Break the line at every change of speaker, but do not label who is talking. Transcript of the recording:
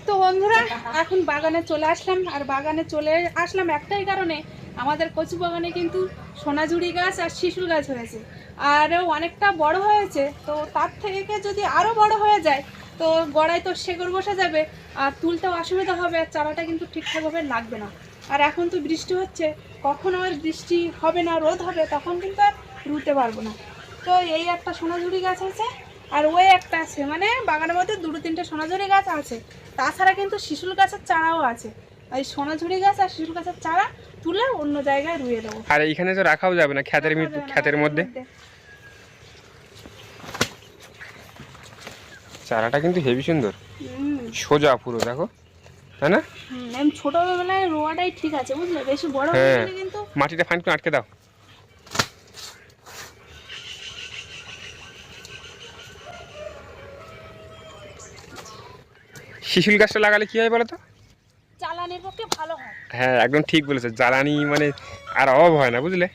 তো বন্ধুরা এখন বাগানে চলে আসলাম, আর বাগানে চলে আসলাম একটাই কারণে, আমাদের কচু বাগানে কিন্তু সোনাঝুরি গাছ আর শিশুল গাছ হয়েছে, আরও অনেকটা বড় হয়েছে। তো তার থেকে যদি আরও বড় হয়ে যায় তো গড়ায় তো শেকড় বসে যাবে, আর তুলতেও অসুবিধা হবে, আর চারাটা কিন্তু ঠিকঠাকভাবে লাগবে না। আর এখন তো বৃষ্টি হচ্ছে, কখন আবার বৃষ্টি হবে না রোদ হবে তখন কিন্তু আর রুতে পারবো না। তো এই একটা সোনাঝুরি গাছ আছে, আর ওই একটা আছে, মানে বাগানের মধ্যে দুটো তিনটে সোনাঝুরি গাছ আছে। তাছাড়া কিন্তু শিশুল গাছের চারাও আছে। এই সোনাঝুরি গাছ আর শিশুল গাছের চারা তুলে অন্য জায়গায় রুয়ে দেবো।
আর এইখানে তো রাখাও যাবে না ক্ষেতের মধ্যে। চারাটা কিন্তু হেভি সুন্দর, সোজা পুরো, দেখো, তাই না?
আমি ছোটবেলায় রোয়াটাই ঠিক আছে, বুঝলে, বেশি বড় হয়ে
হ্যাঁ,
গেলে কিন্তু
মাটিটা ফাইন করে আটকে দাও। শিশুল গাছটা লাগালে কি হয় বলো তো?
জ্বালানির পক্ষে ভালো হয়।
হ্যাঁ, একদম ঠিক বলেছো, জ্বালানি মানে আর অভাব হয় না, বুঝলে।